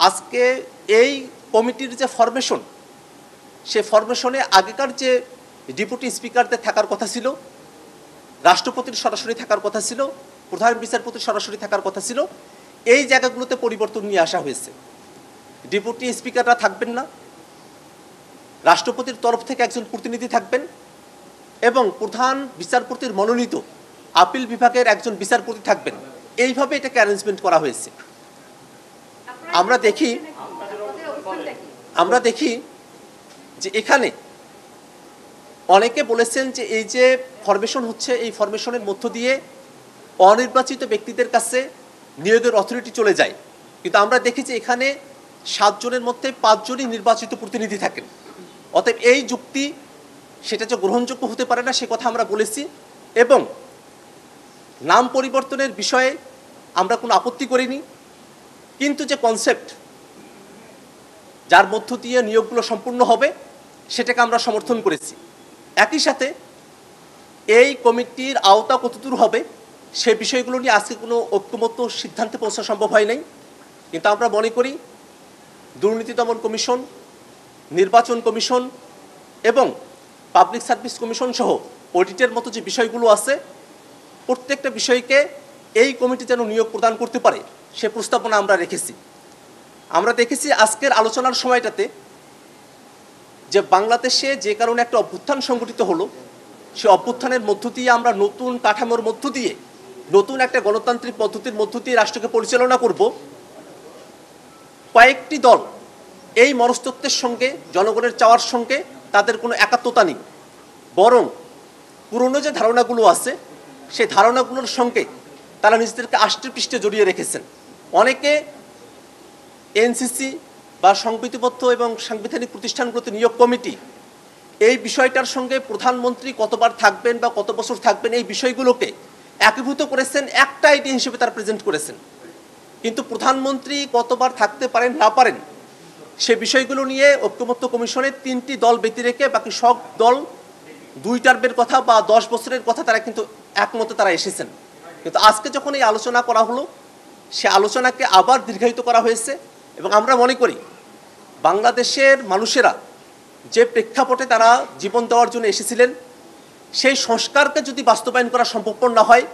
আজকে এই কমিটির যে ফরমেশন, সে ফরমেশনে আগেকার যে ডেপুটি স্পিকারদের থাকার কথা ছিল, রাষ্ট্রপতির সরাসরি থাকার কথা ছিল, প্রধান বিচারপতির সরাসরি থাকার কথা ছিল, এই জায়গাগুলোতে পরিবর্তন নিয়ে আসা হয়েছে। ডেপুটি স্পিকাররা থাকবেন না, রাষ্ট্রপতির তরফ থেকে একজন প্রতিনিধি থাকবেন এবং প্রধান বিচারপতির মনোনীত আপিল বিভাগের একজন বিচারপতি থাকবেন। এইভাবে এটাকে অ্যারেঞ্জমেন্ট করা হয়েছে। আমরা দেখি যে এখানে অনেকে বলেছেন যে এই যে ফরমেশন হচ্ছে, এই ফরমেশনের মধ্য দিয়ে অনির্বাচিত ব্যক্তিদের কাছে নিয়োগের অথরিটি চলে যায়। কিন্তু আমরা দেখি যে এখানে 7 জনের মধ্যে 5 জনই নির্বাচিত প্রতিনিধি থাকেন। অতএব এই যুক্তি সেটা যে গ্রহণযোগ্য হতে পারে না সে কথা আমরা বলেছি, এবং নাম পরিবর্তনের বিষয়ে আমরা কোনো আপত্তি করিনি। কিন্তু যে কনসেপ্ট, যার মধ্য দিয়ে নিয়োগগুলো সম্পূর্ণ হবে, সেটাকে আমরা সমর্থন করেছি। একই সাথে এই কমিটির আওতা কতদূর হবে সে বিষয়গুলো নিয়ে আজকে কোনো ঐক্যমত্য সিদ্ধান্তে পৌঁছা সম্ভব হয় নাই। কিন্তু আমরা মনে করি দুর্নীতি দমন কমিশন, নির্বাচন কমিশন এবং পাবলিক সার্ভিস কমিশন সহ অডিটের মতো যে বিষয়গুলো আছে, প্রত্যেকটা বিষয়কে এই কমিটি যেন নিয়োগ প্রদান করতে পারে সে প্রস্তাবনা আমরা রেখেছি। আমরা দেখেছি আজকের আলোচনার সময়টাতে যে বাংলাদেশে যে কারণে একটা অভ্যুত্থান সংগঠিত হলো, সে অভ্যুত্থানের মধ্য দিয়ে আমরা নতুন কাঠামোর মধ্য দিয়ে, নতুন একটা গণতান্ত্রিক পদ্ধতির মধ্য দিয়ে রাষ্ট্রকে পরিচালনা করব। কয়েকটি দল এই মনস্তত্ত্বের সঙ্গে, জনগণের চাওয়ার সঙ্গে তাদের কোনো একাত্মতা নেই, বরং পুরনো যে ধারণাগুলো আছে সেই ধারণাগুলোর সঙ্গে তারা নিজেদেরকে আষ্টেপৃষ্ঠে জড়িয়ে রেখেছেন। অনেকে এনসিসি বা সংবিধিবদ্ধ এবং সাংবিধানিক প্রতিষ্ঠানগুলোতে নিয়োগ কমিটি, এই বিষয়টার সঙ্গে প্রধানমন্ত্রী কতবার থাকবেন বা কত বছর থাকবেন এই বিষয়গুলোকে একীভূত করেছেন, একটা আইডিয়া হিসেবে তারা প্রেজেন্ট করেছেন। কিন্তু প্রধানমন্ত্রী কতবার থাকতে পারেন না পারেন সে বিষয়গুলো নিয়ে ঐক্যমত্য কমিশনের 3টি দল ব্যতি রেখে বাকি সব দল 2 টার্মের কথা বা 10 বছরের কথা তারা কিন্তু একমতে তারা এসেছেন। কিন্তু আজকে যখন এই আলোচনা করা হলো, সে আলোচনাকে আবার দীর্ঘায়িত করা হয়েছে। এবং আমরা মনে করি বাংলাদেশের মানুষেরা যে প্রেক্ষাপটে তারা জীবন দেওয়ার জন্য এসেছিলেন, সেই সংস্কারকে যদি বাস্তবায়ন করা সম্ভবপর না হয়,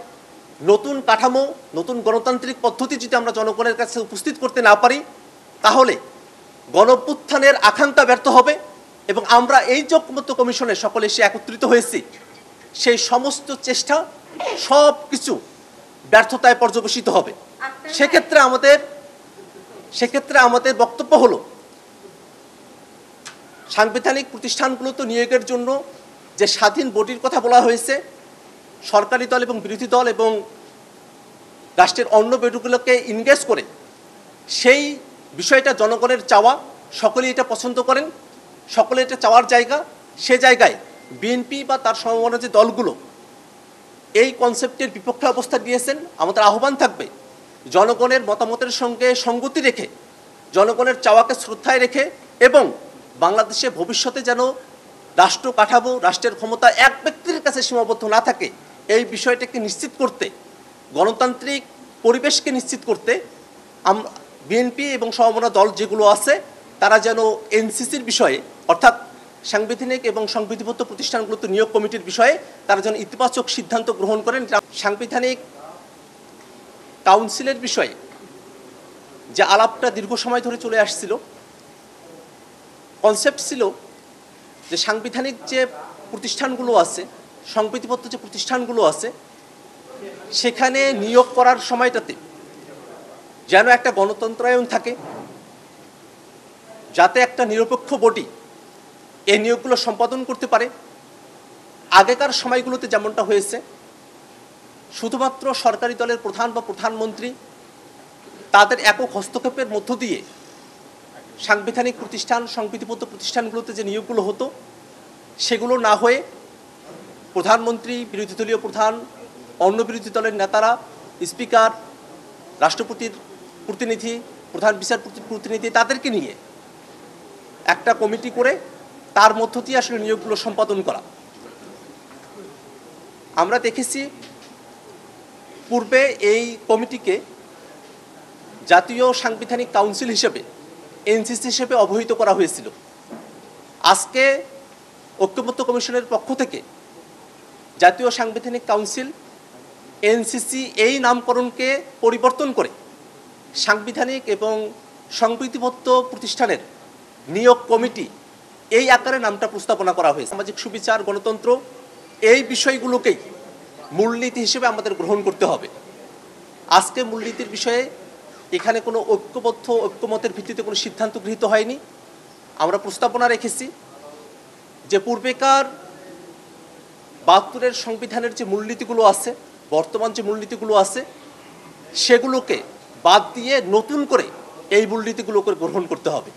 নতুন কাঠামো, নতুন গণতান্ত্রিক পদ্ধতি যদি আমরা জনগণের কাছে উপস্থিত করতে না পারি, তাহলে গণঅভ্যুত্থানের আকাঙ্ক্ষা ব্যর্থ হবে। এবং আমরা এই যে ঐক্যমত্য কমিশনে সকলে এসে একত্রিত হয়েছি, সেই সমস্ত চেষ্টা সব কিছু ব্যর্থতায় পর্যবেসিত হবে। সেক্ষেত্রে আমাদের বক্তব্য হলো, সাংবিধানিক প্রতিষ্ঠানগুলোতে নিয়োগের জন্য যে স্বাধীন বডির কথা বলা হয়েছে, সরকারি দল এবং বিরোধী দল এবং রাষ্ট্রের অন্য বডিগুলোকে ইনগেজ করে সেই বিষয়টা জনগণের চাওয়া, সকলেই এটা পছন্দ করেন, সকলে এটা চাওয়ার জায়গা। সে জায়গায় বিএনপি বা তার সমমনা যে দলগুলো এই কনসেপ্টের বিপক্ষে অবস্থা নিয়েছেন, আমাদের আহ্বান থাকবে জনগণের মতামতের সঙ্গে সঙ্গতি রেখে, জনগণের চাওয়াকে শ্রদ্ধায় রেখে এবং বাংলাদেশে ভবিষ্যতে যেন রাষ্ট্র কাঠামো, রাষ্ট্রের ক্ষমতা এক ব্যক্তির কাছে সীমাবদ্ধ না থাকে, এই বিষয়টাকে নিশ্চিত করতে, গণতান্ত্রিক পরিবেশকে নিশ্চিত করতে আমরা বিএনপি এবং সমমনা দল যেগুলো আছে তারা যেন এনসিসির বিষয়ে, অর্থাৎ সাংবিধানিক এবং সংবিধিবদ্ধ প্রতিষ্ঠানগুলোতে নিয়োগ কমিটির বিষয়ে তারা যেন ইতিবাচক সিদ্ধান্ত গ্রহণ করেন। সাংবিধানিক কাউন্সিলের বিষয়ে যে আলাপটা দীর্ঘ সময় ধরে চলে আসছিল, কনসেপ্ট ছিল যে সাংবিধানিক যে প্রতিষ্ঠানগুলো আছে, সংবিধিবদ্ধ যে প্রতিষ্ঠানগুলো আছে, সেখানে নিয়োগ করার সময়টাতে যেন একটা গণতন্ত্রায়ন থাকে, যাতে একটা নিরপেক্ষ বডি এই নিয়োগগুলো সম্পাদন করতে পারে। আগেকার সময়গুলোতে যেমনটা হয়েছে, শুধুমাত্র সরকারি দলের প্রধান বা প্রধানমন্ত্রী তাদের একক হস্তক্ষেপের মধ্য দিয়ে সাংবিধানিক প্রতিষ্ঠান, সংবিধিবদ্ধ প্রতিষ্ঠানগুলোতে যে নিয়োগগুলো হতো সেগুলো না হয়ে প্রধানমন্ত্রী, বিরোধী দলীয় প্রধান, অন্য বিরোধী দলের নেতারা, স্পিকার, রাষ্ট্রপতির প্রতিনিধি, প্রধান বিচারপতির প্রতিনিধি, তাদেরকে নিয়ে একটা কমিটি করে তার মধ্য দিয়ে আসলে নিয়োগগুলো সম্পাদন করা। আমরা দেখেছি পূর্বে এই কমিটিকে জাতীয় সাংবিধানিক কাউন্সিল হিসেবে এনসিসি হিসেবে অবহিত করা হয়েছিল। আজকে ঐক্যমত্য কমিশনের পক্ষ থেকে জাতীয় সাংবিধানিক কাউন্সিল এনসিসি এই নামকরণকে পরিবর্তন করে সাংবিধানিক এবং সংবিধিবদ্ধ প্রতিষ্ঠানের নিয়োগ কমিটি এই আকারে নামটা প্রস্তাবনা করা হয়েছে। সামাজিক সুবিচার, গণতন্ত্র এই বিষয়গুলোকেই মূলনীতি হিসেবে আমাদের গ্রহণ করতে হবে। আজকে মূলনীতির বিষয়ে এখানে কোনো ঐক্যমতের ভিত্তিতে কোনো সিদ্ধান্ত গৃহীত হয়নি। আমরা প্রস্তাবনা রেখেছি যে পূর্বেকার ৭২-এর সংবিধানের যে মূলনীতিগুলো আছে, বর্তমান যে মূলনীতিগুলো আছে, সেগুলোকে বাদ দিয়ে নতুন করে এই মূলনীতিগুলোকে গ্রহণ করতে হবে।